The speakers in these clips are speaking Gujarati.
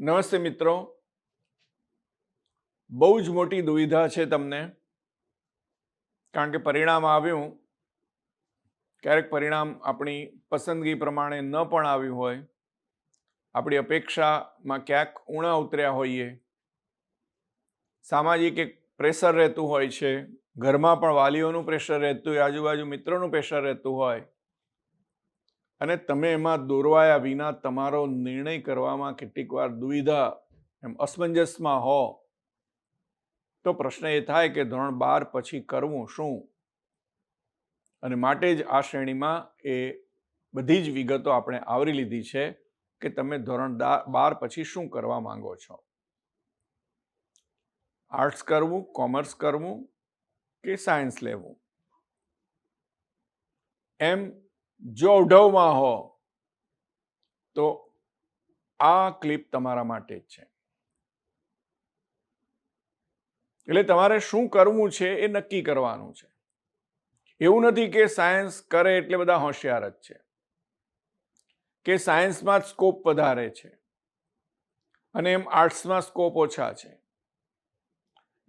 નમસ્તે મિત્રો. બહુ જ મોટી દુવિધા છે તમને, કારણ કે પરિણામ આવ્યું, ક્યારેક પરિણામ આપણી પસંદગી પ્રમાણે ન પણ આવ્યું હોય, આપણી અપેક્ષામાં ક્યાંક ઊણા ઉતર્યા હોઈએ, સામાજિક એક પ્રેશર રહેતું હોય છે, ઘરમાં પણ વાલીઓનું પ્રેશર રહેતું હોય, આજુબાજુ મિત્રોનું પ્રેશર રહેતું હોય, અને તમે એમાં દોરવાયા વિના તમારો નિર્ણય કરવામાં કેટલીક વાર દુવિધા અસમંજસમાં હો, તો પ્રશ્ન એ થાય કે ધોરણ 12 પછી કરવું શું. અને માટે જ આ શ્રેણીમાં એ બધી જ વિગતો આપણે આવરી લીધી છે કે તમે ધોરણ 12 પછી શું કરવા માંગો છો. આર્ટ્સ કરવું, કોમર્સ કરવું કે સાયન્સ લેવું. એમ જો અવઢવમાં હો તો આ ક્લિપ તમારા માટે જ છે. એટલે તમારે શું કરવું છે એ નક્કી કરવાનું છે. એવું નથી કે સાયન્સ કરે એટલે બધા હોશિયાર જ છે, કે સાયન્સમાં જ સ્કોપ વધારે છે અને એમ આર્ટ્સમાં સ્કોપ ઓછા છે.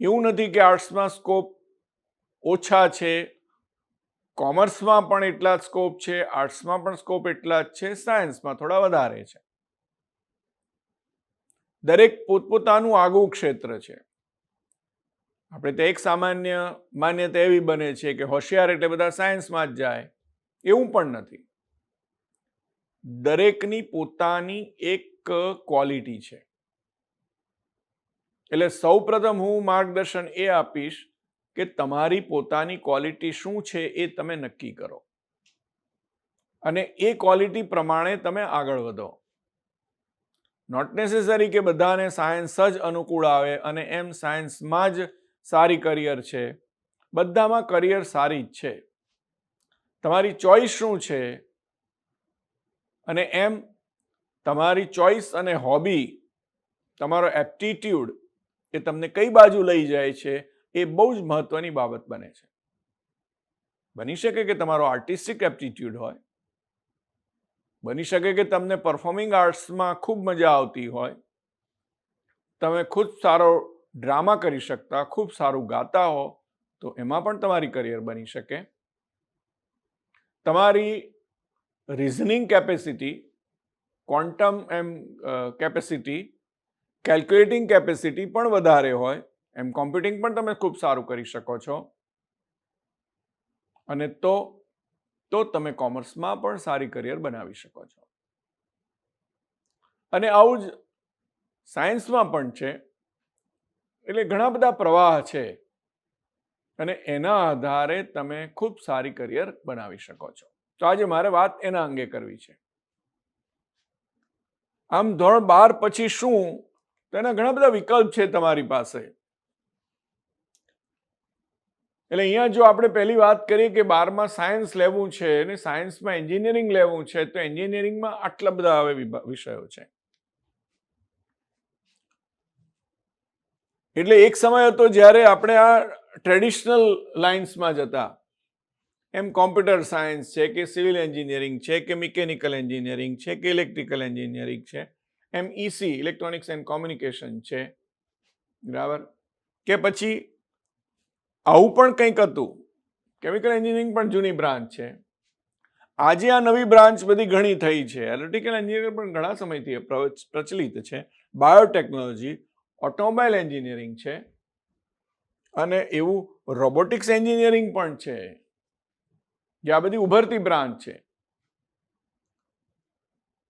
એવું નથી કે આર્ટ્સમાં સ્કોપ ઓછા છે, કોમર્સમાં પણ એટલા જ સ્કોપ છે, આર્ટ્સમાં પણ સ્કોપ એટલા જ છે, સાયન્સમાં થોડા વધારે છે. દરેક પોતપોતાનું આગવું ક્ષેત્ર છે. આપણે તો એક સામાન્ય માન્યતા એવી બને છે કે હોશિયાર એટલે બધા સાયન્સમાં જ જાય. એવું પણ નથી. દરેકની પોતાની એક ક્વોલિટી છે. એટલે સૌપ્રથમ હું માર્ગદર્શન એ આપીશ કે તમારી પોતાની ક્વોલિટી શું છે એ તમે નક્કી કરો અને એ ક્વોલિટી પ્રમાણે તમે આગળ વધો. નોટ નેસેસરી કે બધાને સાયન્સ જ અનુકૂળ આવે અને એમ સાયન્સમાં જ સારી કરિયર છે. બધામાં કરિયર સારી જ છે. તમારી ચોઈસ શું છે અને એમ તમારી ચોઈસ અને હોબી, તમારો એપ્ટિટ્યૂડ એ તમને કઈ બાજુ લઈ જાય છે એ બહુ જ મહત્વની બાબત બને છે. બની શકે કે તમારો આર્ટિસ્ટિક એપ્ટિટ્યૂડ હોય, બની શકે કે તમને પરફોર્મિંગ આર્ટ્સમાં ખૂબ મજા આવતી હોય, તમે ખુદ સારો ડ્રામા કરી શકતા, ખૂબ સારું ગાતા હો, તો એમાં પણ તમારી કરિયર બની શકે. તમારી reasoning capacity, quantum capacity, calculating capacity પણ વધારે હોય, એમ કોમ્પ્યુટિંગ પણ તમે ખૂબ સારું કરી શકો છો. અને તો તમે કોમર્સમાં પણ સારી કરિયર બનાવી શકો છો. અને આવું જ સાયન્સમાં પણ છે. એટલે ઘણા બધા પ્રવાહ છે અને એના આધારે તમે ખૂબ સારી કરિયર બનાવી શકો છો. તો આજે મારે વાત એના અંગે કરવી છે. આમ ધોરણ 12 પછી શું, તો એના ઘણા બધા વિકલ્પ છે તમારી પાસે. એટલે અહીંયા જો આપણે પહેલી વાત કરીએ કે 12માં સાયન્સ લેવું છે અને સાયન્સમાં એન્જિનિયરિંગ લેવું છે, તો એન્જિનિયરિંગમાં આટલા બધા હવે વિષયો છે. એટલે એક સમય હતો જ્યારે આપણે આ ટ્રેડિશનલ લાઇન્સમાં જતા. એમ કોમ્પ્યુટર સાયન્સ છે કે સિવિલ એન્જિનિયરિંગ છે કે મિકેનિકલ એન્જિનિયરિંગ છે કે ઇલેક્ટ્રિકલ એન્જિનિયરિંગ છે, એમ ઈસી ઇલેક્ટ્રોનિક્સ એન્ડ કોમ્યુનિકેશન છે, બરાબર. કે પછી આવું પણ કંઈક હતું, કેમિકલ એન્જિનિયરિંગ પણ જૂની બ્રાન્ચ છે. આજે આ નવી બ્રાન્ચ બધી ઘણી થઈ છે. એનાલિટિકલ એન્જિનિયરિંગ પણ ઘણા સમયથી પ્રચલિત છે. બાયોટેકનોલોજી, ઓટોમોબાઈલ એન્જિનિયરિંગ છે અને એવું રોબોટિક્સ એન્જિનિયરિંગ પણ છે, જે આ બધી ઉભરતી બ્રાન્ચ છે.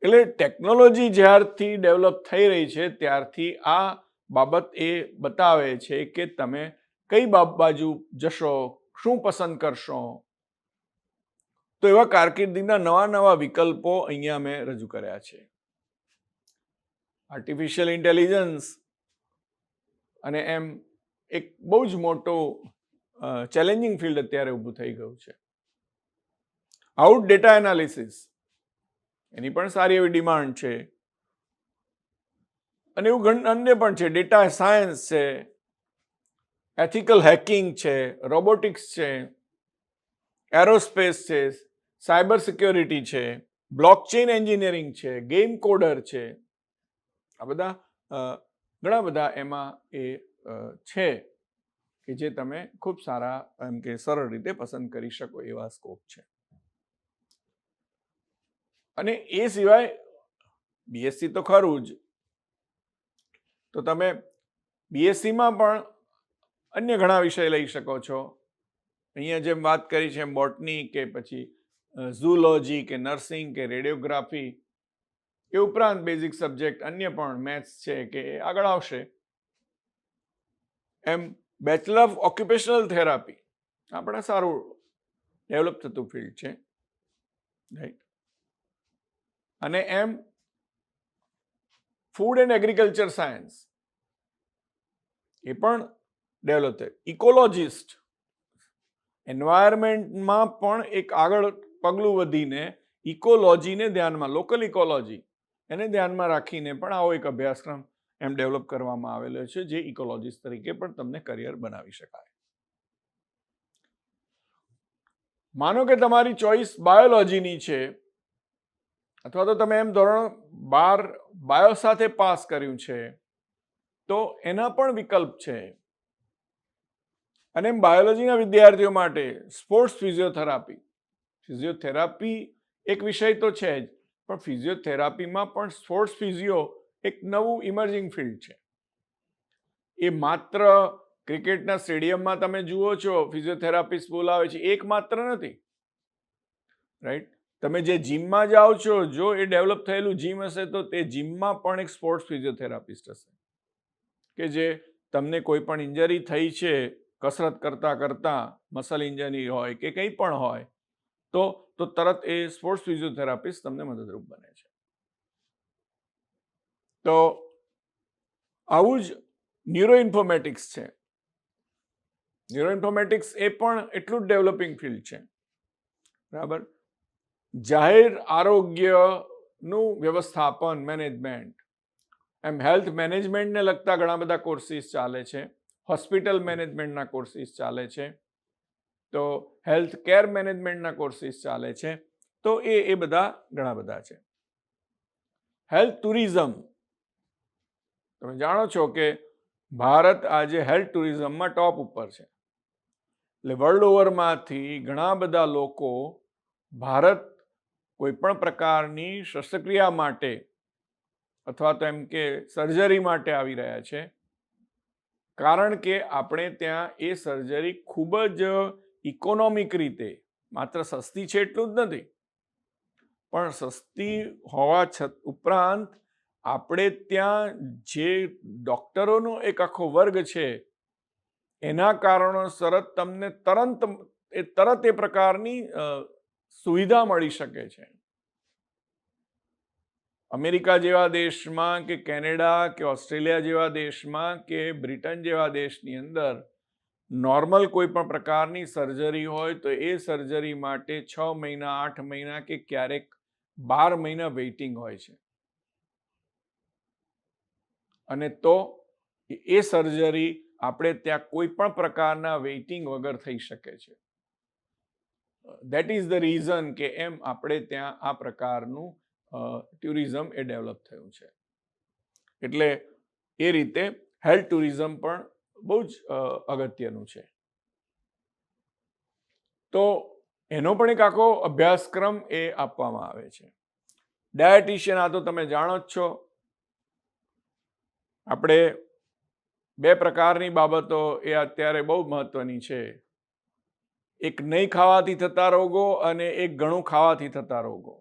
એટલે ટેકનોલોજી જ્યારથી ડેવલપ થઈ રહી છે ત્યારથી આ બાબત એ બતાવે છે કે તમે કઈ બાજુ જશો, શું પસંદ કરશો. તો એવા કારકિર્દીના નવા નવા વિકલ્પો અહીંયા મેં રજૂ કર્યા છે. આર્ટિફિશિયલ ઇન્ટેલિજન્સ અને એમ એક બહુ જ મોટો ચેલેન્જિંગ ફિલ્ડ અત્યારે ઊભું થઈ ગયું છે. આઉટ ડેટા એનાલિસિસ, એની પણ સારી એવી ડિમાન્ડ છે. અને એવું અન્ય પણ છે. ડેટા સાયન્સ છે, એથિકલ હેકિંગ છે, રોબોટિક્સ છે, એરોસ્પેસ છે, સાયબર સિક્યોરિટી છે, બ્લોકચેન એન્જિનિયરિંગ છે, ગેમ કોડર છે. આ બધા ઘણા બધા એમાં એ છે કે જે તમે ખૂબ સારા એમ કે સરળ રીતે પસંદ કરી શકો એવા સ્કોપ છે. અને એ સિવાય બીએસસી તો ખરું જ, તો તમે બીએસસીમાં પણ અન્ય ઘણા વિષય લઈ શકો છો. અહીંયા જેમ વાત કરી છે એમ બોટની કે પછી ઝૂલોજી કે નર્સિંગ કે રેડિયોગ્રાફી, એ ઉપરાંત બેઝિક સબ્જેક્ટ અન્ય પણ મેથ્સ છે કે એ આગળ આવશે. એમ બેચલર ઓફ ઓક્યુપેશનલ થેરાપી આપણે સારું ડેવલપ થતું ફિલ્ડ છે, રાઈટ. અને એમ ફૂડ એન્ડ એગ્રીકલ્ચર સાયન્સ એ પણ ડેવલપ થાય. ઇકોલોજીસ્ટ એન્વાયરમેન્ટમાં પણ એક આગળ પગલું વધીને ઇકોલોજીને ધ્યાનમાં, લોકલ ઇકોલોજી એને ધ્યાનમાં રાખીને પણ આવો એક અભ્યાસક્રમ એમ ડેવલપ કરવામાં આવેલો છે, જે ઇકોલોજીસ્ટ તરીકે પણ તમને કરિયર બનાવી શકાય. માનો કે તમારી ચોઈસ બાયોલોજીની છે, અથવા તો તમે એમ ધોરણ 12 બાયો સાથે પાસ કર્યું છે, તો એના પણ વિકલ્પ છે. અને બાયોલોજીના વિદ્યાર્થીઓ માટે સ્પોર્ટ્સ ફિઝિયોથેરાપી, ફિઝિયોથેરાપી એક વિષય તો છે જ, પણ ફિઝિયોથેરાપીમાં પણ સ્પોર્ટ્સ ફિઝિયો એક નવું ઇમર્જિંગ ફિલ્ડ છે. એ માત્ર ક્રિકેટના સ્ટેડિયમમાં તમે જુઓ છો ફિઝિયોથેરાપિસ્ટ બોલાવે છે, એક માત્ર નથી, રાઈટ. તમે જે જીમમાં જાઓ છો, જો એ ડેવલપ થયેલું જીમ હશે તો તે જીમમાં પણ એક સ્પોર્ટ્સ ફિઝિયોથેરાપિસ્ટ હશે, કે જે તમને કોઈ પણ ઇન્જરી થઈ છે કસરત કરતા કરતા, મસલ ઇન્જરી હોય કે કંઈ પણ હોય, તો તરત એ સ્પોર્ટ્સ ફિઝિયોથેરાપિસ્ટ તમને મદદરૂપ બને છે. તો આવું જ ન્યુરોઇન્ફોર્મેટિક્સ છે. ન્યુરોઇન્ફોર્મેટિક્સ એ પણ એટલું જ ડેવલપિંગ ફિલ્ડ છે, બરાબર. જાહેર આરોગ્યનું વ્યવસ્થાપન, મેનેજમેન્ટ, એમ હેલ્થ મેનેજમેન્ટને લગતા ઘણા બધા કોર્સિસ ચાલે છે. હોસ્પિટલ મેનેજમેન્ટના કોર્સિસ ચાલે છે, તો હેલ્થ કેર મેનેજમેન્ટના કોર્સિસ ચાલે છે. તો એ બધા ઘણા બધા છે. હેલ્થ ટુરિઝમ, તમે જાણો છો કે ભારત આજે હેલ્થ ટુરિઝમમાં ટોપ ઉપર છે. એટલે વર્લ્ડ ઓવરમાંથી ઘણા બધા લોકો ભારત કોઈ પણ પ્રકારની શસ્ત્રક્રિયા માટે અથવા તો એમ કે સર્જરી માટે આવી રહ્યા છે, કારણ કે આપણે ત્યાં એ સર્જરી ખૂબ જ ઇકોનોમિક રીતે, માત્ર સસ્તી છે એટલું જ નથી, પણ સસ્તી હોવા ઉપરાંત આપણે ત્યાં જે ડોક્ટરોનો એક આખો વર્ગ છે, એના કારણોસર તમને તરત એ પ્રકારની સુવિધા મળી શકે છે. અમેરિકા જેવા દેશમાં કે કેનેડા કે ઓસ્ટ્રેલિયા જેવા દેશમાં કે બ્રિટન જેવા દેશની અંદર નોર્મલ કોઈ પણ પ્રકારની સર્જરી હોય તો એ સર્જરી માટે 6 મહિના, 8 મહિના કે ક્યારેક 12 મહિના વેઇટિંગ હોય છે. અને તો એ સર્જરી આપણે ત્યાં કોઈ પણ પ્રકારના વેઇટિંગ વગર થઈ શકે છે. ધેટ ઇઝ ધ રીઝન કે એમ આપણે ત્યાં આ પ્રકારનું ટુરિઝમ એ ડેવલપ થયું છે. એટલે એ રીતે હેલ્થ ટુરિઝમ પણ બહુ જ અગત્યનું છે. તો એનો પણ એક આખો અભ્યાસક્રમ એ આપવામાં આવે છે. ડાયટિશિયન, આ તો તમે જાણો જ છો. આપણે 2 પ્રકારની બાબતો એ અત્યારે બહુ મહત્વની છે. એક નહીં ખાવાથી થતા રોગો અને એક ઘણું ખાવાથી થતા રોગો.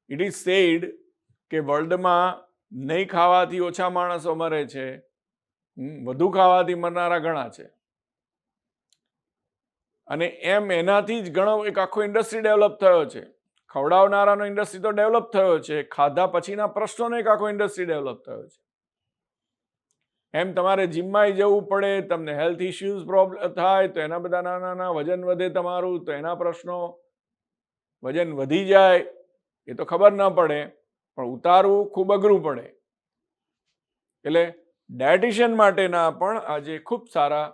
ઇટ ઇઝ સેડ કે વર્લ્ડમાં નહીં ખાવાથી ઓછા માણસો મરે છે, વધુ ખાવાથી મરનારા ઘણા છે. અને એમ એનાથી જ ઘણો એક આખો ઇન્ડસ્ટ્રી ડેવલપ થયો છે. ખવડાવનારાનો ઇન્ડસ્ટ્રી તો ડેવલપ થયો છે, ખાધા પછીના પ્રશ્નોનો એક આખો ઇન્ડસ્ટ્રી ડેવલપ થયો છે. એમ તમારે જીમમાં જવું પડે, તમને હેલ્થ ઇશ્યુઝ પ્રોબ્લેમ થાય તો એના બધા નાના વજન વધે તમારું તો એના પ્રશ્નો, વજન વધી જાય એ તો ખબર ન પડે, પણ ઉતારવું ખૂબ અઘરું પડે. એટલે ડાયટિશિયન માટેના પણ આજે ખૂબ સારા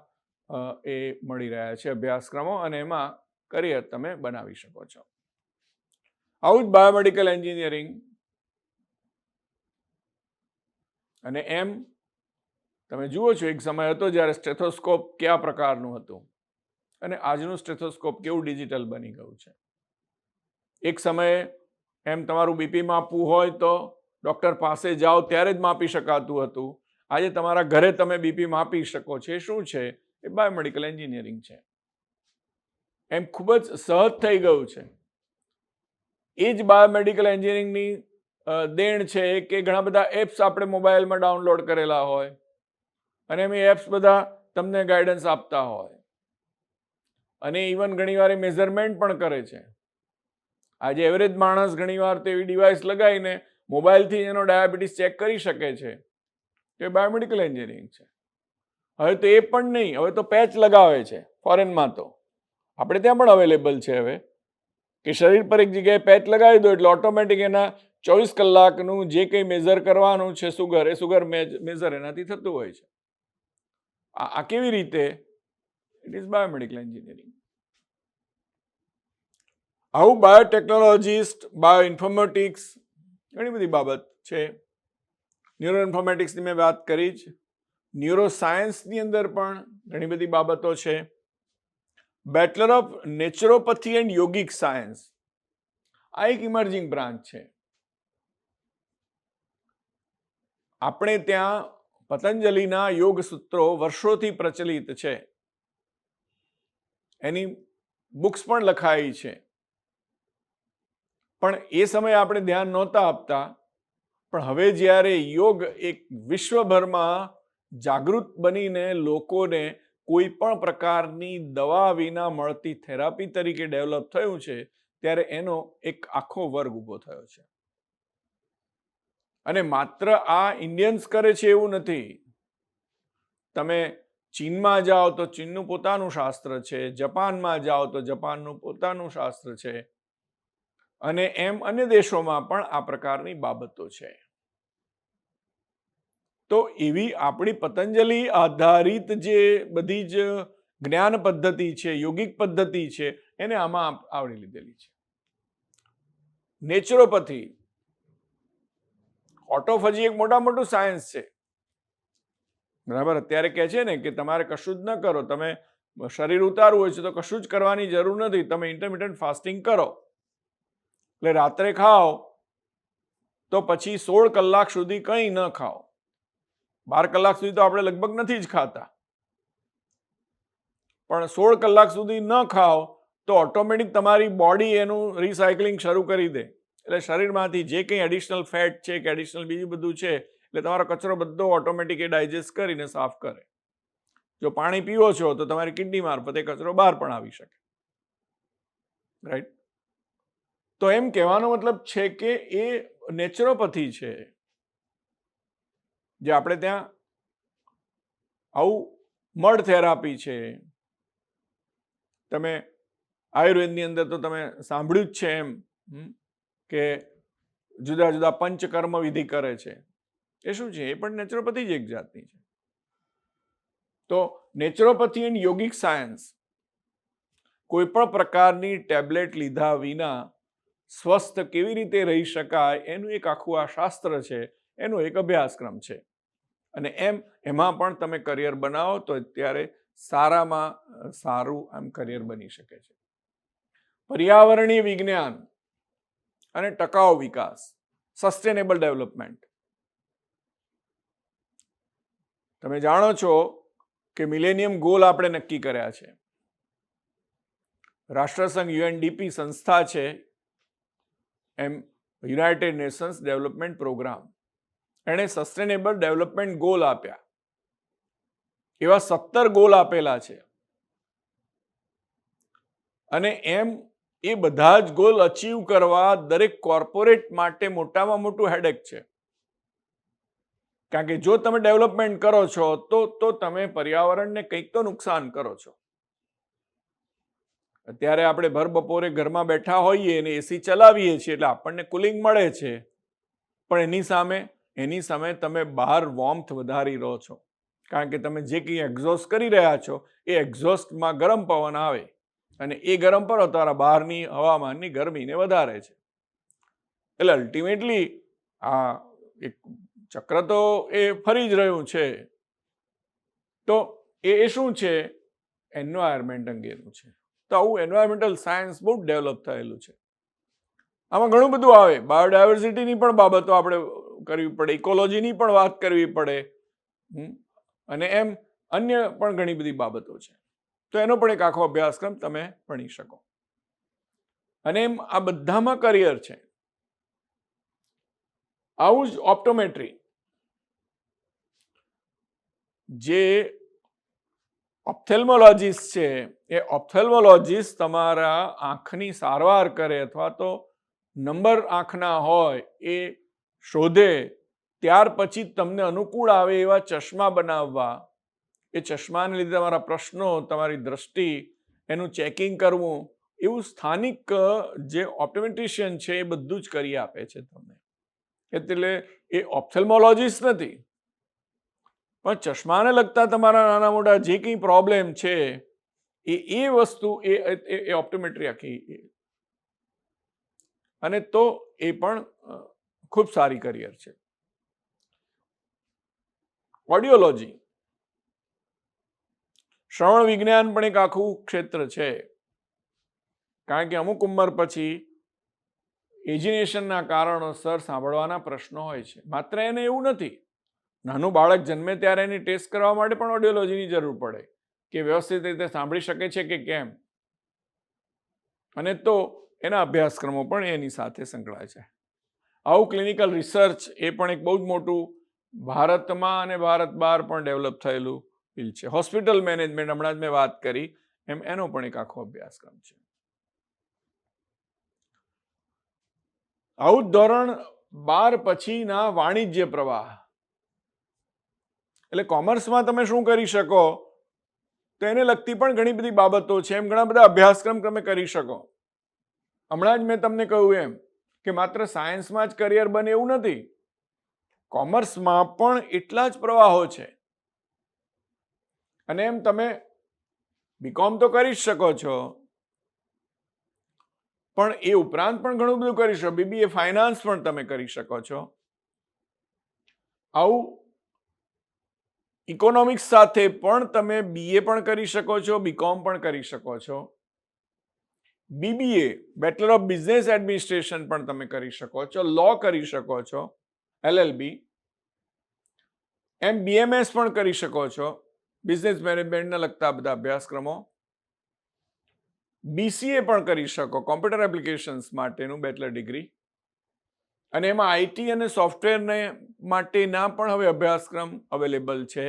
એ મળી રહ્યા છે અભ્યાસક્રમો, અને એમાં કરિયર તમે બનાવી શકો છો. આવું જ બાયોમેડિકલ એન્જિનિયરિંગ અને એમ તમે જુઓ છો, એક સમય હતો જ્યારે સ્ટેથોસ્કોપ કયા પ્રકારનું હતું અને આજનું સ્ટેથોસ્કોપ કેવું ડિજિટલ બની ગયું છે. એક સમયે એમ તમારું બીપી માપવું હોય તો ડૉક્ટર પાસે જાઓ ત્યારે જ માપી શકાતું હતું. આજે તમારા ઘરે તમે બીપી માપી શકો છો. એ શું છે? એ બાયોમેડિકલ એન્જિનિયરિંગ છે. એમ ખૂબ જ સહજ થઈ ગયું છે. એ જ બાયોમેડિકલ એન્જિનિયરિંગની દેણ છે કે ઘણા બધા એપ્સ આપણે મોબાઈલમાં ડાઉનલોડ કરેલા હોય અને એમ એપ્સ બધા તમને ગાઈડન્સ આપતા હોય અને ઇવન ઘણીવાર એ મેઝરમેન્ટ પણ કરે છે. આજે એવરેજ માણસ ઘણીવાર તો એવી ડિવાઇસ લગાવીને મોબાઈલથી એનો ડાયાબિટીસ ચેક કરી શકે છે. એ બાયોમેડિકલ એન્જિનિયરિંગ છે. હવે તો એ પણ નહીં, હવે તો પેચ લગાવે છે ફોરેનમાં. તો આપણે ત્યાં પણ અવેલેબલ છે હવે કે શરીર પર એક જગ્યાએ પેચ લગાવી દો એટલે ઓટોમેટિક એના 24 કલાકનું જે કંઈ મેઝર કરવાનું છે સુગર, એ સુગર મેઝર એનાથી થતું હોય છે. આ કેવી રીતે? It is biomedical engineering. આવું બાયોટેકનોલોજીસ્ટ, બાયોઇન્ફોર્મેટિક્સ, ઘણી બધી બાબત છે. ન્યુરો ઇન્ફોર્મેટિક્સની મેં વાત કરી જ. ન્યુરો સાયન્સની અંદર પણ ઘણી બધી બાબતો છે. Bachelor of naturopathy and yogic science, આ એક ઇમર્જિંગ બ્રાન્ચ છે. આપણે ત્યાં પતંજલિના યોગ સૂત્રો વર્ષોથી પ્રચલિત છે. એની બુક્સ પણ લખાઈ છે. પણ એ સમયે આપણે ધ્યાન નહોતા આપતા. પણ હવે જ્યારે યોગ એક વિશ્વભરમાં જાગૃત બનીને લોકોને કોઈ પણ પ્રકારની દવા વિના મળતી થેરાપી તરીકે ડેવલપ થયું છે, ત્યારે એનો એક આખો વર્ગ ઊભો થયો છે. અને માત્ર આ ઇન્ડિયન્સ કરે છે એવું નથી. તમે ચીનમાં જાઓ તો ચીનનું પોતાનું શાસ્ત્ર છે, જાપાનમાં જાઓ તો જાપાનનું પોતાનું શાસ્ત્ર છે, અને એમ અન્ય દેશોમાં પણ આ પ્રકારની બાબતો છે. તો એવી આપણી પતંજલિ આધારિત જે બધી જ જ્ઞાન પદ્ધતિ છે, યોગિક પદ્ધતિ છે, એને આમાં આવરી લીધેલી છે. નેચરોપેથી, ઓટોફેજી એક મોટું સાયન્સ છે. બરાબર. અત્યારે કહે છે ને કે તમારે કશું જ ન કરો, તમે શરીર ઉતારવું હોય છે તો કશું જ કરવાની જરૂર નથી, તમે ઇન્ટરમિટન્ટ ફાસ્ટિંગ કરો. એટલે રાત્રે ખાઓ તો પછી 16 કલાક સુધી કંઈ ન ખાઓ. 12 કલાક સુધી તો આપણે લગભગ નથી જ ખાતા, પણ 16 કલાક સુધી ન ખાઓ તો ઓટોમેટિક તમારી બોડી એનું રિસાયકલિંગ શરૂ કરી દે. એટલે શરીરમાંથી જે કંઈ એડિશનલ ફેટ છે કે એડિશનલ બીજું બધું છે, એટલે તમારો કચરો બધો ઓટોમેટિક ડાયજેસ્ટ કરીને સાફ કરે. જો પાણી પીવો છો તો તમારી કિડની મારફતે કચરો બહાર પણ આવી શકે. રાઈટ? તો એમ કહેવાનો મતલબ છે કે એ નેચરોપેથી છે, જે આપણે ત્યાં આવું મડ થેરાપી છે. તમે આયુર્વેદની અંદર તો તમે સાંભળ્યું જ છે એમ કે જુદા જુદા પંચકર્મ વિધિ કરે છે. એ શું છે? એ પણ નેચરોપેથી જ એક જાતની છે. તો નેચરોપેથી એન્ડ યોગિક સાયન્સ, કોઈ પણ પ્રકારની ટેબ્લેટ લીધા વિના સ્વસ્થ કેવી રીતે રહી શકાય એનું એક આખું આ શાસ્ત્ર છે, એનો એક અભ્યાસક્રમ છે. અને એમાં પણ તમે કરિયર બનાવો તો ત્યારે સારામાં સારું આમ કરિયર બની શકે છે. પર્યાવરણીય વિજ્ઞાન અને ટકાઉ વિકાસ, સસ્ટેનેબલ ડેવલપમેન્ટ. તમે જાણો છો કે મિલેનિયમ ગોલ આપણે નક્કી કર્યા છે. રાષ્ટ્રસંઘ યુએનડીપી સંસ્થા છે, એમ યુનાઇટેડ નેશન્સ ડેવલપમેન્ટ પ્રોગ્રામ, એણે સસ્ટેનેબલ ડેવલપમેન્ટ ગોલ આપ્યા. એવા 17 ગોલ આપેલા છે. અને એમ એ બધા જ ગોલ અચીવ કરવા દરેક કોર્પોરેટ માટે મોટામાં મોટું હેડેક છે. કારણ કે જો તમે ડેવલપમેન્ટ કરો છો તો તમે પર્યાવરણને કંઈક તો નુકસાન કરો છો. અત્યારે આપણે ભર બપોરે ઘરમાં બેઠા હોઈએ અને એસી ચલાવીએ છીએ એટલે આપણને કુલિંગ મળે છે, પણ એની સામે તમે બહાર વોર્મથ વધારી રહો છો. કારણ કે તમે જે કંઈ એક્ઝોસ્ટ કરી રહ્યા છો એ એક્ઝોસ્ટમાં ગરમ પવન આવે અને એ ગરમ પવન તમારા બહારની હવામાનની ગરમીને વધારે છે. એટલે અલ્ટિમેટલી આ એક ચક્ર તો એ ફરી જ રહ્યું છે. તો એ શું છે? એન્વાયરમેન્ટ અંગેનું છે. તો આવું એન્વાયરમેન્ટલ સાયન્સ બહુ ડેવલપ થયેલું છે. આમાં ઘણું બધું આવે. બાયોડાયવર્સિટીની પણ બાબતો આપણે કરવી પડે, ઇકોલોજીની પણ વાત કરવી પડે, અને એમ અન્ય પણ ઘણી બધી બાબતો છે. તો એનો પણ એક આખો અભ્યાસક્રમ તમે ભણી શકો. અને એમ આ બધામાં કરિયર છે. આવું જ ઓપ્ટોમેટ્રી, જે ઓપ્થેલ્મોલોજીસ્ટ છે, એ ઓપ્થેલ્મોલોજીસ્ટ તમારા આંખની સારવાર કરે અથવા તો નંબર આંખના હોય એ શોધે, ત્યાર પછી તમને અનુકૂળ આવે એવા ચશ્મા બનાવવા, એ ચશ્માને લીધે તમારા પ્રશ્નો, તમારી દ્રષ્ટિ, એનું ચેકિંગ કરવું, એવું સ્થાનિક જે ઓપ્ટોમેટ્રિશિયન છે એ બધું જ કરી આપે છે તમને. એટલે એ ઓપ્થેલ્મોલોજીસ્ટ નથી, પણ ચશ્માને લગતા તમારા નાના મોટા જે કંઈ પ્રોબ્લેમ છે એ વસ્તુ એ ઓપ્ટોમેટ્રી આખી. અને તો એ પણ ખૂબ સારી કરિયર છે. ઓડિયોલોજી, શ્રવણ વિજ્ઞાન પણ એક આખું ક્ષેત્ર છે. કારણ કે અમુક ઉંમર પછી એજિનેશનના કારણોસર સાંભળવાના પ્રશ્નો હોય છે. માત્ર એને એવું નથી, નાનું બાળક જન્મે ત્યારે એની ટેસ્ટ કરવા માટે પણ ઓડિયોલોજીની જરૂર પડે કે વ્યવસ્થિત રીતે સાંભળી શકે છે કે કેમ. અને તો એના અભ્યાસક્રમો પણ એની સાથે સંકળાય છે. આવું ક્લિનિકલ રિસર્ચ એ પણ એક બહુ જ મોટું ભારતમાં અને ભારત બહાર પણ ડેવલપ થયેલું ફિલ્ડ છે. હોસ્પિટલ મેનેજમેન્ટ, હમણાં જ મેં વાત કરી એમ, એનો પણ એક આખો અભ્યાસક્રમ છે. આવું ધોરણ 12 પછીના વાણિજ્ય પ્રવાહ, એટલે કોમર્સમાં તમે શું કરી શકો, તો એને લગતી પણ ઘણી બધી બાબતો છે. એમ ઘણા બધા અભ્યાસક્રમ તમે કરી શકો. હમણાં જ મેં તમને કહ્યું એમ કે માત્ર સાયન્સમાં જ કરિયર બને એવું નથી, કોમર્સમાં પણ એટલા જ પ્રવાહો છે. અને એમ તમે બીકોમ તો કરી જ શકો છો, પણ એ ઉપરાંત પણ ઘણું બધું કરી શકો. બીબીએ ફાઇનાન્સ પણ તમે કરી શકો છો. આવું ઇકોનોમિક્સ સાથે પણ તમે બીએ પણ કરી શકો છો, બીકોમ પણ કરી શકો છો. BBA, bachelor of business administration પણ તમે કરી શકો છો, લો કરી શકો છો, એલએલબી, એમ બીએમએસ પણ કરી શકો છો, બિઝનેસ મેનેજમેન્ટને લગતા બધા અભ્યાસક્રમો. બીસીએ પણ કરી શકો, કોમ્પ્યુટર એપ્લિકેશન્સ માટેનું બેચલર ડિગ્રી. અને એમાં આઈટી અને સોફ્ટવેરને માટેના પણ હવે અભ્યાસક્રમ અવેલેબલ છે.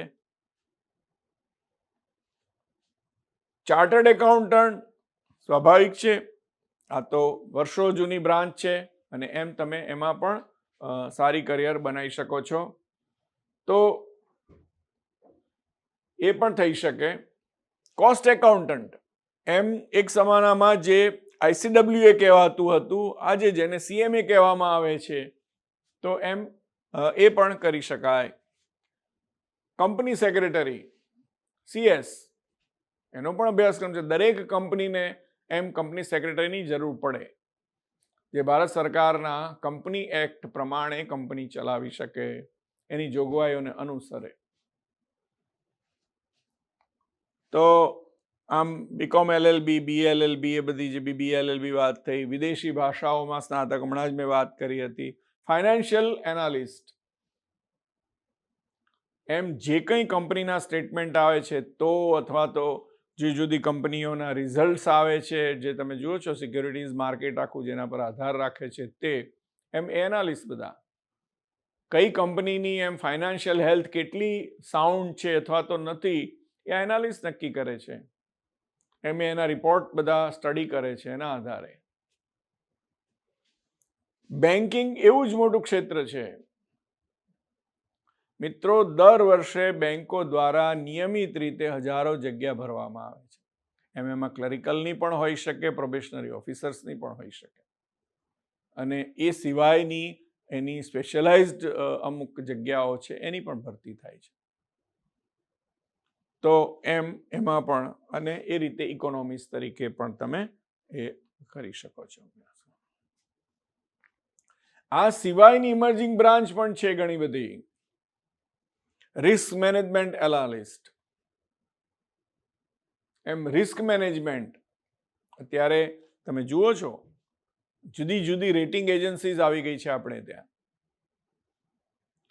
ચાર્ટર્ડ એકાઉન્ટન્ટ સ્વાભાવિક છે, આ તો વર્ષો જૂની બ્રાન્ચ છે, અને એમ તમે એમાં પણ સારી કરિયર બનાવી શકો છો. તો એ પણ થઈ શકે. કોસ્ટ એકાઉન્ટન્ટ, એમ એક જમાનામાં જે આઈસીડબ્લ્યુએ કહેવાતું હતું, આજે જેને સીએમએ કહેવામાં આવે છે, તો એમ એ પણ કરી શકાય. કંપની સેક્રેટરી, સીએસ, એનો પણ અભ્યાસક્રમ છે. દરેક કંપનીને એમ કંપની સેક્રેટરીની જરૂર પડે, જે ભારત સરકારના કંપની એક્ટ પ્રમાણે કંપની ચલાવી શકે, એની જોગવાઈઓને અનુસરે. તો આમ બીકોમ એલએલબી, બીએલએલબી, એ બધી જે બીબીએ એલએલબી વાત થઈ. વિદેશી ભાષાઓમાં સ્નાતક, હમણાં જ મેં વાત કરી હતી. ફાઇનાન્શિયલ એનાલિસ્ટ, એમ જે કંઈ કંપનીના સ્ટેટમેન્ટ આવે છે, તો અથવા તો જુદી જુદી કંપનીઓના રિઝલ્ટ્સ આવે છે, જે તમે જુઓ છો સિક્યોરિટીઝ માર્કેટ આખું જેના પર આધાર રાખે છે, તે એમ એનાલિસ્ટ બધા કઈ કંપનીની એમ ફાઇનાન્શિયલ હેલ્થ કેટલી સાઉન્ડ છે અથવા તો નથી, એ એનાલિસ્ટ નક્કી કરે છે. એમ એના રિપોર્ટ બધા સ્ટડી કરે છે એના આધારે. બેન્કિંગ એવું જ મોટું ક્ષેત્ર છે મિત્રો. દર વર્ષે બેંકો દ્વારા નિયમિત રીતે હજારો જગ્યા ભરવામાં આવે છે. એમાં ક્લરિકલની પણ હોઈ શકે, પ્રોબેશનરી ઓફિસર્સની પણ હોઈ શકે, અને એ સિવાયની એની સ્પેશિયલાઇઝ્ડ અમુક જગ્યાઓ છે એની પણ ભરતી થાય છે. તો એમાં પણ, અને એ રીતે ઇકોનોમિક્સ તરીકે પણ તમે એ કરી શકો છો. આ સિવાયની ઇમર્જિંગ બ્રાન્ચ પણ છે ઘણી બધી. Risk management analyst. એમ રિસ્ક મેનેજમેન્ટ અત્યારે તમે જુઓ છો જુદી જુદી રેટિંગ એજન્સીઝ આવી ગઈ છે આપણે ત્યાં,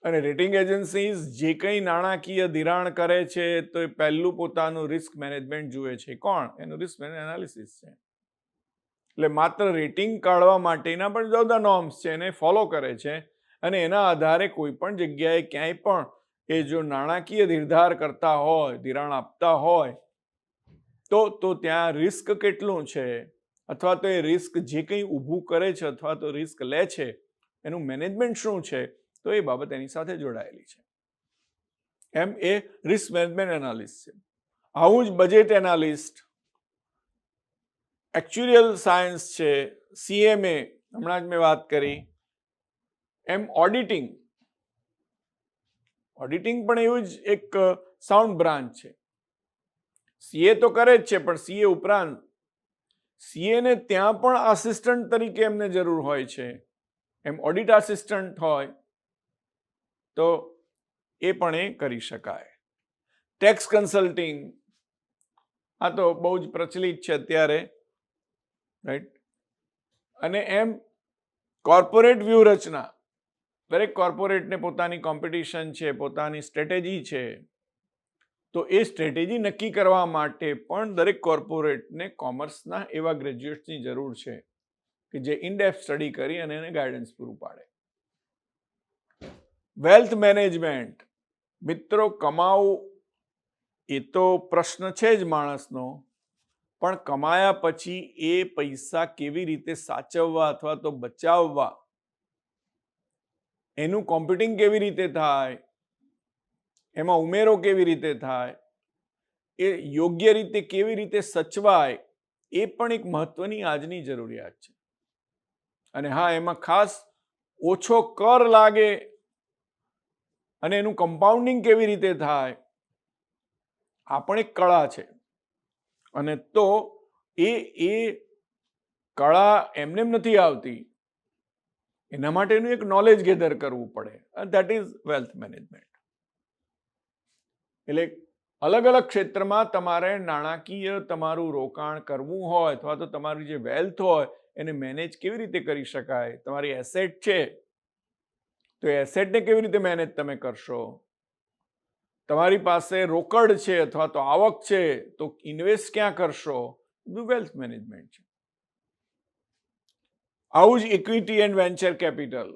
અને રેટિંગ એજન્સીઝ જે કંઈ નાણાકીય ધિરાણ કરે છે તો એ પહેલું પોતાનું રિસ્ક મેનેજમેન્ટ જુએ છે. કોણ? એનું રિસ્ક એનાલિસિસ છે. એટલે માત્ર રેટિંગ કાઢવા માટેના પણ જુદા જુદા નોર્મ્સ છે એને ફોલો કરે છે, અને એના આધારે કોઈ પણ જગ્યાએ ક્યાંય પણ એ જો નાણાકીય નિર્ધાર કરતા હોય, ધિરાણ આપતા હોય તો ત્યાં રિસ્ક કેટલું છે, અથવા તો એ રિસ્ક જે કંઈ ઊભું કરે છે અથવા તો રિસ્ક લે છે એનું મેનેજમેન્ટ શું છે, તો એ બાબત એની સાથે જોડાયેલી છે. એમ એ રિસ્ક મેનેજમેન્ટ એનાલિસ્ટ છે. આવું જ બજેટ એનાલિસ્ટ, એક્ચ્યુરિયલ સાયન્સ છે, CMA હમણાં જ મેં વાત કરી, એમ ઓડિટિંગ પણ એવું જ એક સાઉન્ડ બ્રાન્ચ છે. CA તો કરે જ છે, પણ CA ઉપરાંત CA ને ત્યાં પણ આસિસ્ટન્ટ તરીકે એમને જરૂર હોય છે. એમ ઓડિટ આસિસ્ટન્ટ હોય તો એ પણ એ કરી શકાય. ટેક્સ કન્સલ્ટિંગ, આ તો બહુ જ પ્રચલિત છે અત્યારે, રાઈટ. અને એમ કોર્પોરેટ વ્યૂહરચના, દરેક કોર્પોરેટને પોતાની કોમ્પિટિશન છે, પોતાની સ્ટ્રેટેજી છે, તો એ સ્ટ્રેટેજી નક્કી કરવા માટે પણ દરેક કોર્પોરેટને કોમર્સના એવા ગ્રેજ્યુએટ્સની જરૂર છે કે જે ઇનડેપ્થ સ્ટડી કરી અને એને ગાઈડન્સ પૂરું પાડે. વેલ્થ મેનેજમેન્ટ, મિત્રો કમાવું એ તો પ્રશ્ન છે જ માણસનો, પણ કમાયા પછી એ પૈસા કેવી રીતે સાચવવા અથવા તો બચાવવા, એનું કોમ્પ્યુટિંગ કેવી રીતે થાય, એમાં ઉમેરો કેવી રીતે થાય, એ યોગ્ય રીતે કેવી રીતે સચવાય, એ પણ એક મહત્વની આજની જરૂરિયાત છે. અને હા, એમાં ખાસ ઓછો કર લાગે અને એનું કમ્પાઉન્ડિંગ કેવી રીતે થાય, આ પણ એક કળા છે. અને તો એ કળા એમને નથી આવતી, એના માટેનું એક નોલેજ ગેધર કરવું પડે, દેટ ઇઝ વેલ્થ મેનેજમેન્ટ. એટલે અલગ અલગ ક્ષેત્રમાં તમારે નાણાકીય તમારું રોકાણ કરવું હોય અથવા તો તમારી જે વેલ્થ હોય એને મેનેજ કેવી રીતે કરી શકાય, તમારી એસેટ છે તો એસેટને કેવી રીતે મેનેજ તમે કરશો, તમારી પાસે રોકડ છે અથવા તો આવક છે તો ઇન્વેસ્ટ ક્યાં કરશો, બધું વેલ્થ મેનેજમેન્ટ છે. આવું જ ઇક્વિટી એન્ડ વેન્ચર કેપિટલ,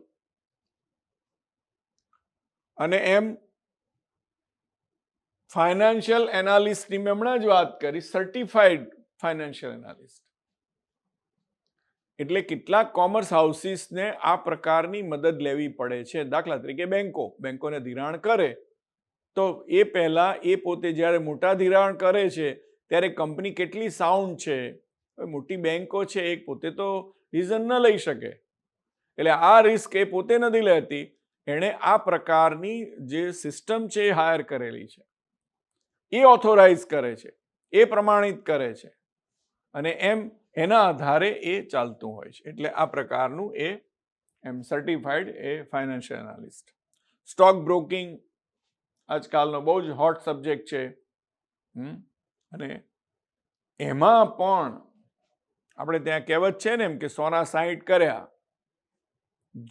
અને એમ ફાઇનાન્શિયલ એનાલિસ્ટની મેં હમણાં જ વાત કરી, સર્ટિફાઈડ ફાઇનાન્શિયલ એનાલિસ્ટ. એટલે કેટલાક કોમર્સ હાઉસીસને આ પ્રકારની મદદ લેવી પડે છે. દાખલા તરીકે બેંકોને ધિરાણ કરે તો એ પહેલા એ પોતે જ્યારે મોટા ધિરાણ કરે છે ત્યારે કંપની કેટલી સાઉન્ડ છે, મોટી બેંકો છે એ પોતે તો ડિસિઝન ન લઈ શકે, એટલે આ રિસ્ક એ પોતે નથી લેતી, એણે આ પ્રકારની જે સિસ્ટમ છે એ હાયર કરેલી છે, એ ઓથોરાઇઝ કરે છે, એ પ્રમાણિત કરે છે, અને એમ એના આધારે એ ચાલતું હોય છે. એટલે આ પ્રકારનું એ એમ સર્ટિફાઈડ એ ફાઇનાન્શિયલ એનાલિસ્ટ. સ્ટોક બ્રોકિંગ આજકાલનો બહુ જ હોટ સબ્જેક્ટ છે, અને એમાં પણ આપણે ત્યાં કહેવત છે ને એમ કે સોના 60 કર્યા.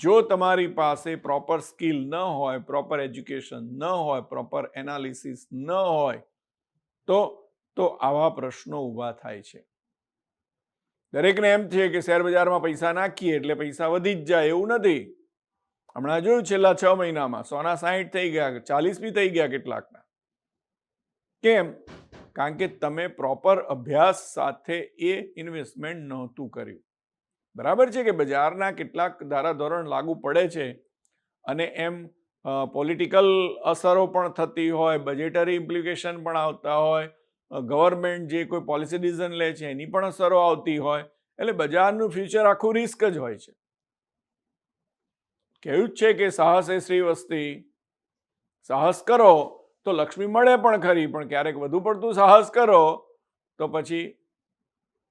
જો તમારી પાસે પ્રોપર સ્કિલ ન હોય, પ્રોપર એજ્યુકેશન ન હોય, પ્રોપર એનાલિસિસ ન હોય તો આવા પ્રશ્નો ઊભા થાય છે. દરેકને એમ છે કે શેર બજારમાં પૈસા નાખીએ એટલે પૈસા વધી જ જાય, એવું નથી. હમણાં જોયું છેલ્લા 6 મહિનામાં સોના 60 થઈ ગયા, 40 બી થઈ ગયા કેટલાકના. કેમ? કારણ કે તમે પ્રોપર અભ્યાસ સાથે એ ઇન્વેસ્ટમેન્ટ નહોતું કર્યું. બરાબર છે કે બજારના કેટલાક ધારાધોરણ લાગુ પડે છે અને એમ પોલિટિકલ અસરો પણ થતી હોય, બજેટરી ઇમ્પ્લિકેશન પણ આવતા હોય, ગવર્મેન્ટ જે કોઈ પોલિસી ડિસિઝન લે છે એની પણ અસરો આવતી હોય, એટલે બજારનું ફ્યુચર આખું રિસ્ક જ હોય છે. કહ્યું જ છે કે સાહસ એ શ્રી વસ્તી, સાહસ કરો તો લક્ષ્મી મળે પણ ખરી, પણ ક્યારેક વધુ પડતું સાહસ કરો તો પછી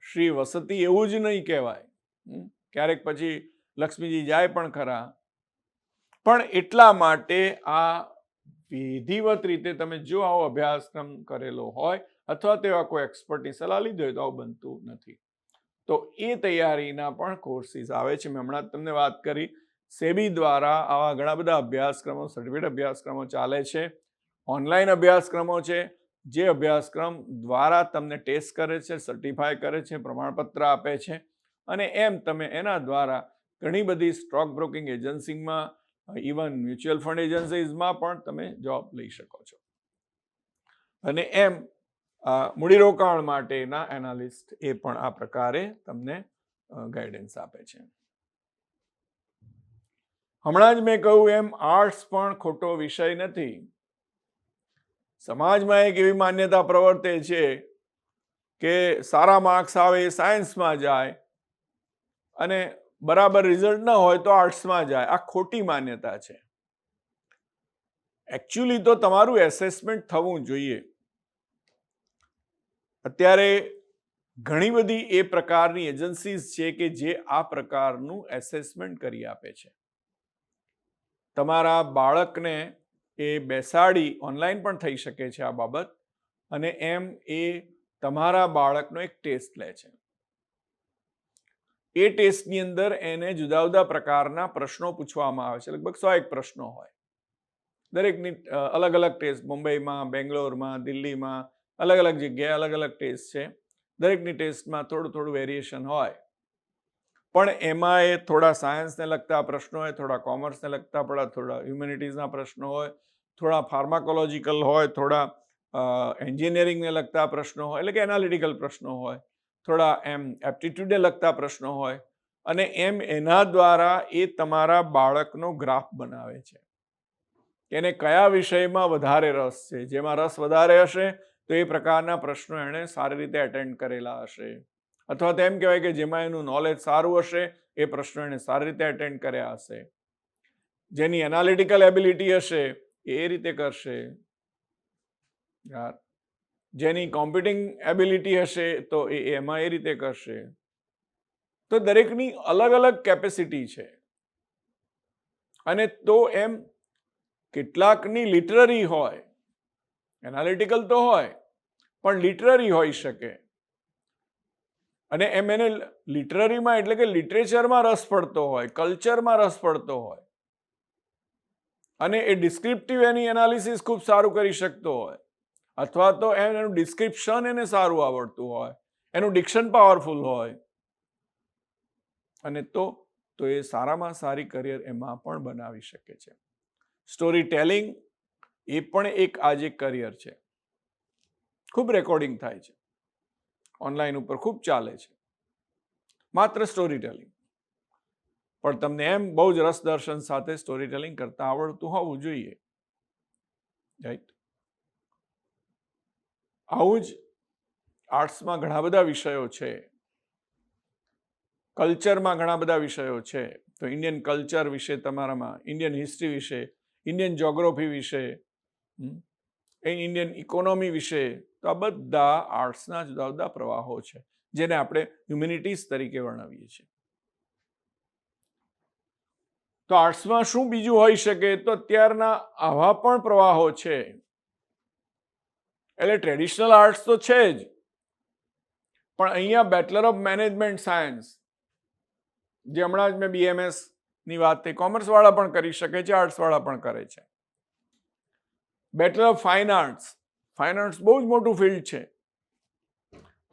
શ્રી વસતી એવું જ નહીં કહેવાય, ક્યારેક પછી લક્ષ્મીજી જાય પણ ખરા. પણ એટલા માટે આ વિધિવત રીતે તમે જો આવો અભ્યાસક્રમ કરેલો હોય અથવા તેવા કોઈ એક્સપર્ટની સલાહ લીધી હોય તો આવું બનતું નથી. તો એ તૈયારીના પણ કોર્સીસ આવે છે. મેં હમણાં તમને વાત કરી, સેબી દ્વારા આવા ઘણા બધા અભ્યાસક્રમો, સર્ટિફિકેટ અભ્યાસક્રમો ચાલે છે. ઓનલાઈન અભ્યાસક્રમો છે, જે અભ્યાસક્રમ દ્વારા તમને ટેસ્ટ કરે છે, સર્ટિફાય કરે છે, પ્રમાણપત્ર આપે છે, અને એમ તમે એના દ્વારા ઘણી બધી સ્ટોક બ્રોકિંગ એજન્સીમાં, ઇવન મ્યુચ્યુઅલ ફંડ એજન્સીઝમાં પણ તમે જોબ લઈ શકો છો. અને એમ મૂડીરોકાણ માટેના એનાલિસ્ટ એ પણ આ પ્રકારે તમને ગાઈડન્સ આપે છે. હમણાં જ મેં કહ્યું એમ આર્ટ્સ પણ ખોટો વિષય નથી. સમાજમાં એક એવી માન્યતા પ્રવર્તે છે કે સારા માર્ક્સ આવે એ સાયન્સમાં જાય અને બરાબર રિઝલ્ટ ન હોય તો આર્ટ્સમાં જાય. આ ખોટી માન્યતા છે. એકચ્યુઅલી તો તમારું એસેસમેન્ટ થવું જોઈએ. અત્યારે ઘણી બધી એ પ્રકારની એજન્સીઝ છે કે જે આ પ્રકારનું એસેસમેન્ટ કરી આપે છે. તમારા બાળકને એ બેસાડી, ઓનલાઈન પણ થઈ શકે છે આ બાબત, અને એમ એ તમારા બાળકનો એક ટેસ્ટ લે છે. એ ટેસ્ટની અંદર એને જુદા જુદા પ્રકારના પ્રશ્નો પૂછવામાં આવે છે. લગભગ 101 પ્રશ્નો હોય. દરેકની અલગ અલગ ટેસ્ટ, મુંબઈમાં, બેંગ્લોરમાં, દિલ્હીમાં અલગ અલગ જગ્યાએ અલગ અલગ ટેસ્ટ છે. દરેકની ટેસ્ટમાં થોડું થોડું વેરિએશન હોય, પણ એમાં એ થોડા સાયન્સને લગતા પ્રશ્નો હોય, થોડા કોમર્સને લગતા પડે, થોડા હ્યુમેનિટીઝના પ્રશ્નો હોય, થોડા ફાર્માકોલોજીકલ હોય, થોડા એન્જિનિયરિંગને લગતા પ્રશ્નો હોય, એટલે કે એનાલિટિકલ પ્રશ્નો હોય, થોડા એમ એપ્ટિટ્યૂડને લગતા પ્રશ્નો હોય, અને એમ એના દ્વારા એ તમારા બાળકનો ગ્રાફ બનાવે છે. એને કયા વિષયમાં વધારે રસ છે. જેમાં રસ વધારે હશે તો એ પ્રકારના પ્રશ્નો એણે સારી રીતે એટેન્ડ કરેલા હશે, અથવા તો એમ કહેવાય કે જેમાં એનું નોલેજ સારું હશે એ પ્રશ્નો એણે સારી રીતે એટેન્ડ કર્યા હશે. જેની એનાલિટિકલ એબિલિટી હશે એ રીતે કરશે. જેની કોમ્પ્યુટિંગ એબિલિટી હશે તો એમાં એ રીતે કરશે. તો દરેકની અલગ અલગ કેપેસિટી છે. અને તો એમ કેટલાકની લિટરરી હોય, એનાલિટિકલ તો હોય પણ લિટરરી હોઈ શકે, અને એમ એને લિટરરીમાં એટલે કે લિટરેચરમાં રસ પડતો હોય, કલ્ચરમાં રસ પડતો હોય, અને એ ડિસ્ક્રિપ્ટિવ એની એનાલિસિસ ખૂબ સારું કરી શકતો હોય, અથવા તો એનું ડિસ્ક્રિપ્શન એને સારું આવડતું હોય, એનું ડિક્શન પાવરફુલ હોય, અને તો એ સારામાં સારી કરિયર એમાં પણ બનાવી શકે છે. સ્ટોરી ટેલિંગ એ પણ એક આજે કરિયર છે. ખૂબ રેકોર્ડિંગ થાય છે, ઓનલાઈન ઉપર ખૂબ ચાલે છે, માત્ર સ્ટોરી ટેલિંગ. પણ તમને એમ બહુ જ રસ દર્શન સાથે સ્ટોરી ટેલિંગ કરતા આવડતું હોવું જોઈએ, રાઈટ? આવું જ આર્ટ્સમાં ઘણા બધા વિષયો છે, કલ્ચરમાં ઘણા બધા વિષયો છે. તો ઇન્ડિયન કલ્ચર વિશે તમારામાં, ઇન્ડિયન હિસ્ટ્રી વિશે, ઇન્ડિયન જ્યોગ્રાફી વિશે, ઇન્ડિયન ઇકોનોમી વિશે, તો આ બધા આર્ટ્સના જુદા જુદા પ્રવાહો છે, જેને આપણે હ્યુમેનિટીઝ તરીકે વર્ણવીએ છીએ. તો આર્ટ્સમાં શું બીજું હોઈ શકે? તો અત્યારના આવા પણ પ્રવાહો છે. એટલે ટ્રેડિશનલ આર્ટ્સ તો છે જ, પણ અહીંયા બેચલર ઓફ મેનેજમેન્ટ સાયન્સ, જે હમણાં જ મેં BMS ની વાત થઈ, કોમર્સ વાળા પણ કરી શકે છે, આર્ટ્સ વાળા પણ કરે છે. Bachelor of fine arts, fine arts બહુ જ મોટું ફિલ્ડ છે.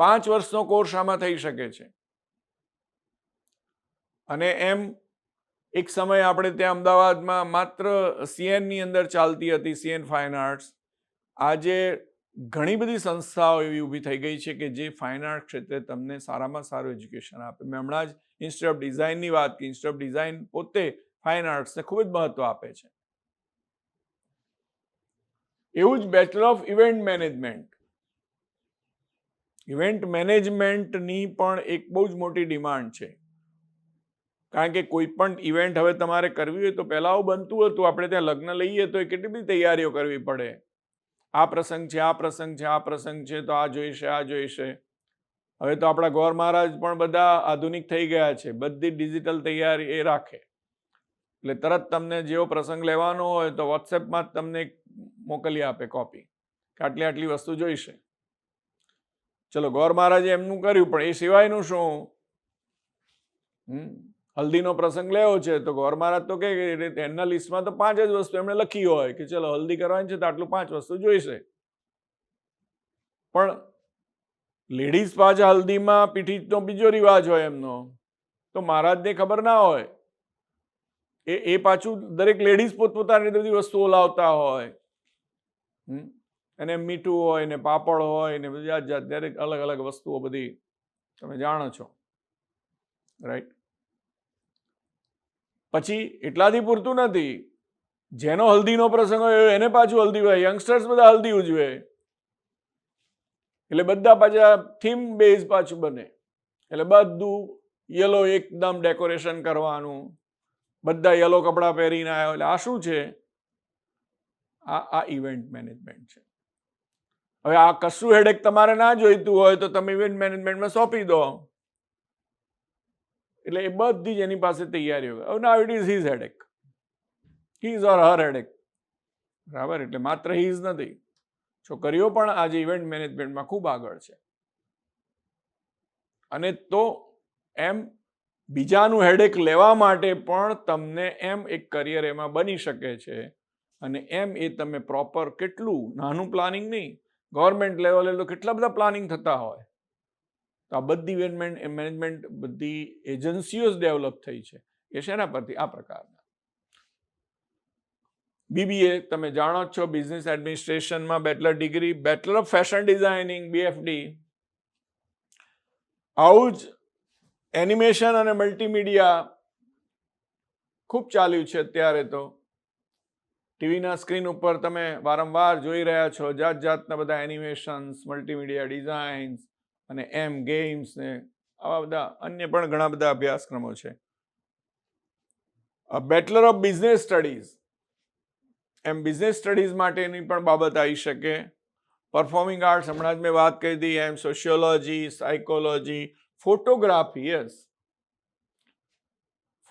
5 વર્ષનો કોર્સ આમાં થઈ શકે છે. અને એમ એક સમય આપણે ત્યાં અમદાવાદમાં માત્ર CN ની અંદર ચાલતી હતી, CN ફાઇન આર્ટ્સ. આજે ઘણી બધી સંસ્થાઓ એવી ઊભી થઈ ગઈ છે કે જે ફાઇન આર્ટ ક્ષેત્રે તમને સારામાં સારું એજ્યુકેશન આપે. મેં હમણાં જ ઇન્સ્ટિટ્યૂટ ઓફ ડિઝાઇનની વાત કરી. ઇન્સ્ટિટ્યૂટ ઓફ ડિઝાઇન પોતે ફાઇન આર્ટ્સને ખૂબ જ મહત્વ આપે છે. એવું જ bachelor of event management, event મેનેજમેન્ટની પણ એક બહુ જ મોટી ડિમાન્ડ છે. કારણ કે કોઈ પણ ઇવેન્ટ હવે તમારે કરવી હોય તો પહેલા આવું બનતું હતું, આપણે ત્યાં લગ્ન લઈએ તો એ કેટલી બધી તૈયારીઓ કરવી પડે. આ પ્રસંગ છે, આ પ્રસંગ છે, આ પ્રસંગ છે, તો આ જોઈશે, આ જોઈશે. હવે તો આપણા ગોર મહારાજ પણ બધા આધુનિક થઈ ગયા છે, બધી ડિજિટલ તૈયારી એ રાખે. એટલે તરત તમને જેવો પ્રસંગ લેવાનો હોય તો વોટ્સએપમાં જ તમને મોકલી આપે કોપી કે આટલી આટલી વસ્તુ જોઈશે. ચલો ગોર મહારાજે એમનું કર્યું, પણ એ સિવાયનું શું? હલ્દીનો પ્રસંગ લેવો છે તો ગોર મહારાજ તો કે એમના લિસ્ટમાં તો 5 જ વસ્તુ એમણે લખી હોય કે ચલો હલ્દી કરવાની છે તો આટલું 5 વસ્તુ જોઈશે. પણ લેડીઝ પાછા હલ્દીમાં પીઠીનો બીજો રિવાજ હોય એમનો, તો મહારાજને ખબર ના હોય. એ પાછું દરેક લેડીઝ પોતપોતાની બધી વસ્તુઓ લાવતા હોય, અને મીઠું હોય ને પાપડ હોય ને બધી જાત દરેક અલગ અલગ વસ્તુઓ બધી તમે જાણો છો, રાઈટ? પછી એટલાથી પૂરતું નથી, જેનો હલ્દીનો પ્રસંગ હોય એને પાછું હલ્દી હોય. યંગસ્ટર્સ બધા હલ્દી ઉજવે એટલે બધા પાછા થીમ બેઝ પાછું બને, એટલે બધું યલો એકદમ ડેકોરેશન કરવાનું, બધા યલો કપડાં પહેરીને આવ્યા. એટલે આ શું છે? આ ઇવેન્ટ મેનેજમેન્ટ છે. હવે આ કશું હેડેક તમારે ના જોઈતું હોય તો તમે ઇવેન્ટ મેનેજમેન્ટમાં સોંપી દો, એટલે એ બધી જ એની પાસે તૈયારીઓ. હવે now it is his headache, his or her headache, બરાબર? એટલે માત્ર હિઝ નથી, છોકરીઓ પણ આજે ઇવેન્ટ મેનેજમેન્ટમાં ખૂબ આગળ છે. અને તો એમ બીજાનું હેડેક લેવા માટે પણ તમને એમ એક કરિયર એમાં બની શકે છે. અને એમ એ તમે પ્રોપર કેટલું નાનું પ્લાનિંગ નહીં, ગવર્મેન્ટ લેવલે તો કેટલા બધા પ્લાનિંગ થતા હોય. તો આ બધી ઇવેન્ટ મેનેજમેન્ટ બધી એજન્સીઓ જ ડેવલપ થઈ છે. એ શેના પરથી? આ પ્રકારના. બીબીએ તમે જાણો છો, બિઝનેસ એડમિનિસ્ટ્રેશનમાં bachelor degree, bachelor of fashion designing BFD. આવું જ એનિમેશન અને મલ્ટીમીડિયા ખૂબ ચાલ્યું છે અત્યારે. તો ટીવીના સ્ક્રીન ઉપર તમે વારંવાર જોઈ રહ્યા છો જાત જાતના બધા એનિમેશન્સ, મલ્ટીમીડિયા ડિઝાઇન્સ અને ગેમ્સ ને આવા બધા અન્ય પણ ઘણા બધા અભ્યાસક્રમો છે. Bachelor of business studies, business studies માટેની પણ બાબત આવી શકે. પરફોર્મિંગ આર્ટ્સ હમણાં જ મેં વાત કરી હતી, સોશિયોલોજી, સાયકોલોજી, ફોટોગ્રાફી. યસ,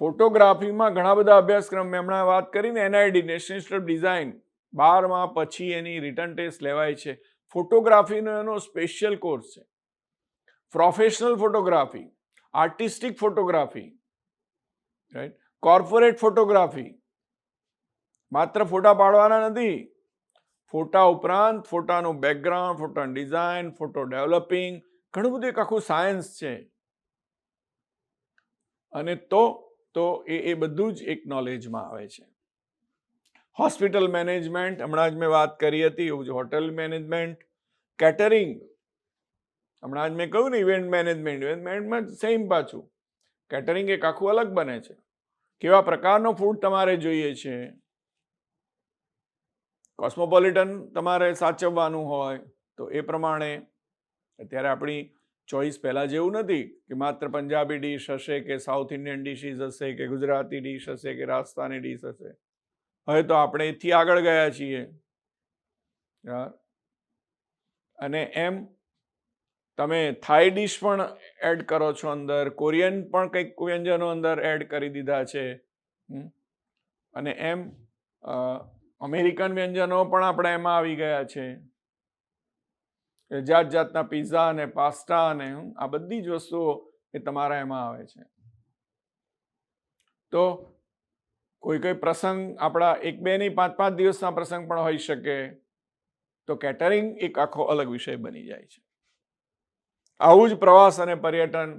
ફોટોગ્રાફીમાં ઘણા બધા અભ્યાસક્રમ મેં હમણાં વાત કરીને, NID national institute of design 12માં પછી એની રિટર્ન ટેસ્ટ લેવાય છે. ફોટોગ્રાફીનો એનો સ્પેશિયલ કોર્સ છે. Professional photography, artistic photography, right? Corporate photography, માત્ર ફોટા પાડવાના નથી, ફોટા ઉપરાંત ફોટાનું બેકગ્રાઉન્ડ, ફોટાનું ડિઝાઇન, ફોટો ડેવલપિંગ, ઘણું બધું એક આખું સાયન્સ છે. અને તો એ બધું જ એક નોલેજમાં આવે છે. હોસ્પિટલ મેનેજમેન્ટ હમણાં જ મેં વાત કરી હતી, એવું જ હોટેલ મેનેજમેન્ટ, કેટરિંગ હમણાં જ મેં કહ્યું ને, ઇવેન્ટ મેનેજમેન્ટ સેમ પાછું. કેટરિંગ એક આખું અલગ બને છે. કેવા પ્રકારનો ફૂડ તમારે જોઈએ છે, કોસ્મોપોલિટન તમારે સાચવવાનું હોય તો એ પ્રમાણે અત્યારે આપણી ચોઈસ પહેલાં જેવું નથી કે માત્ર પંજાબી ડીશ હશે કે સાઉથ ઇન્ડિયન ડિશિસ હશે કે ગુજરાતી ડીશ હશે કે રાજસ્થાની ડીશ હશે. હવે તો આપણે એથી આગળ ગયા છીએ. અને એમ તમે થાઈ ડીશ પણ એડ કરો છો અંદર, કોરિયન પણ કંઈક વ્યંજનો અંદર એડ કરી દીધા છે. અને એમ અમેરિકન વ્યંજનો પણ આપણે એમાં આવી ગયા છે. જાત જાતના પિઝા અને પાસ્તા અને આ બધી જ વસ્તુઓ એ તમારા એમાં આવે છે. તો કોઈ પ્રસંગ આપણા 1, 2 નહીં 5, 5 દિવસના પ્રસંગ પણ હોઈ શકે, તો કેટરિંગ એક આખો અલગ વિષય બની જાય છે. આવું જ પ્રવાસ અને પર્યટન,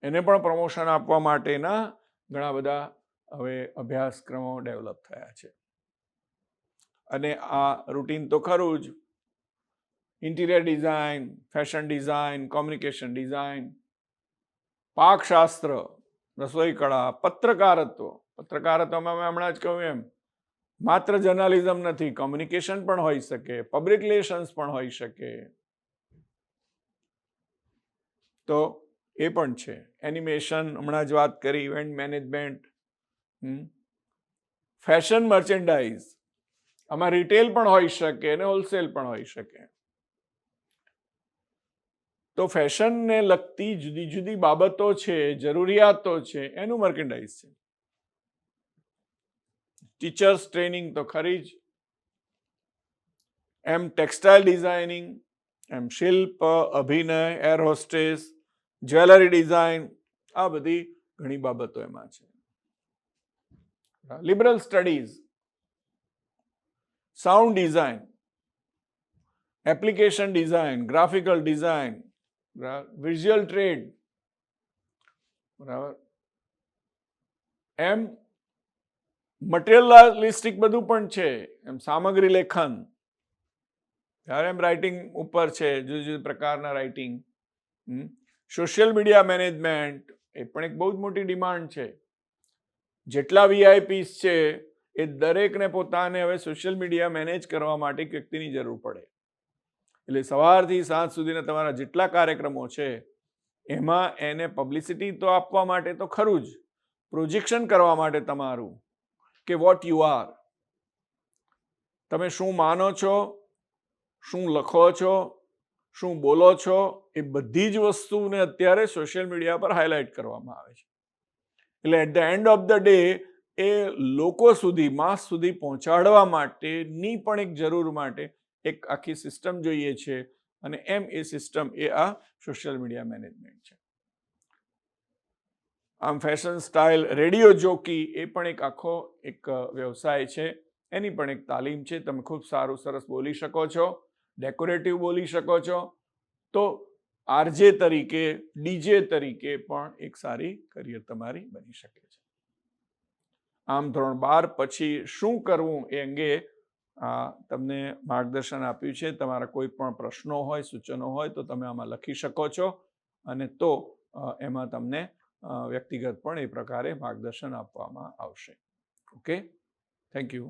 એને પણ પ્રમોશન આપવા માટેના ઘણા બધા હવે અભ્યાસક્રમો ડેવલપ થયા છે. અને આ રૂટીન તો ખરું જ, interior design, fashion design, communication design, પાકશાસ્ત્ર, રસોઈ કળા, પત્રકારત્વમાં મેં હમણાં જ કહ્યું એમ માત્ર જર્નાલિઝમ નથી, કોમ્યુનિકેશન પણ હોઈ શકે, પબ્લિક રિલેશન્સ પણ હોઈ શકે. તો એ પણ છે. એનિમેશન હમણાં જ વાત કરી, ઇવેન્ટ મેનેજમેન્ટ, ફેશન મર્ચેન્ડાઇઝ, આમાં રિટેલ પણ હોઈ શકે અને હોલસેલ પણ હોઈ શકે. તો ફેશનને લગતી જુદી જુદી બાબતો છે, જરૂરિયાતો છે, એનું મર્ચેન્ડાઇઝ છે. ટીચર્સ ટ્રેનિંગ તો ખરી જ, એમ ટેક્સટાઇલ ડિઝાઇનિંગ, એમ શિલ્પ, અભિનય, એર હોસ્ટેસ, જ્વેલરી ડિઝાઇન, આ બધી ઘણી બાબતો એમાં છે. Liberal studies, sound design, application design, graphical design, visual trade, બરાબર, એમ મટીરિયલિસ્ટિક બધું પણ છે, એમ સામગ્રી લેખન, એમ રાઇટિંગ ઉપર છે, જુદા જુદા પ્રકારના રાઇટિંગ, સોશિયલ મીડિયા મેનેજમેન્ટ, એ પણ એક બહુ જ મોટી ડિમાન્ડ છે. જેટલા વીઆઈપીસ છે એ દરેકને પોતાને હવે સોશિયલ મીડિયા મેનેજ કરવા માટે એક વ્યક્તિની જરૂર પડે. એટલે સવારથી સાંજ સુધીના તમારા જેટલા કાર્યક્રમો છે એમાં એને પબ્લિસિટી તો આપવા માટે તો ખરું જ, પ્રોજેક્શન કરવા માટે તમારું કે વોટ યુ આર, તમે શું માનો છો, શું લખો છો, શું બોલો છો, એ બધી જ વસ્તુને અત્યારે સોશિયલ મીડિયા પર હાઇલાઇટ કરવામાં આવે છે. એટલે at the end of the day એ લોકો સુધી, માસ સુધી પહોંચાડવા માટેની પણ એક જરૂર માટે એક આખી સિસ્ટમ જોઈએ છે, અને એમ એ સિસ્ટમ એ આ સોશિયલ મીડિયા મેનેજમેન્ટ છે. આમ ફેશન સ્ટાઇલ, રેડિયો જોકી, એ પણ એક આખો એક વ્યવસાય છે, એની પણ એક તાલીમ છે. તમે ખૂબ સારું સરસ બોલી શકો છો, ડેકોરેટિવ બોલી શકો છો, તો આરજે તરીકે, ડીજે તરીકે પણ એક સારી કરિયર તમારી બની શકે છે. આમ ધોરણ 12 પછી શું કરવું એ અંગે તમને માર્ગદર્શન આપ્યું છે. તમારા કોઈ પણ પ્રશ્નો હોય, સૂચનો હોય તો તમે આમાં લખી શકો છો, અને તો એમાં તમને વ્યક્તિગત પણ એ પ્રકારે માર્ગદર્શન આપવામાં આવશે. Okay, thank you.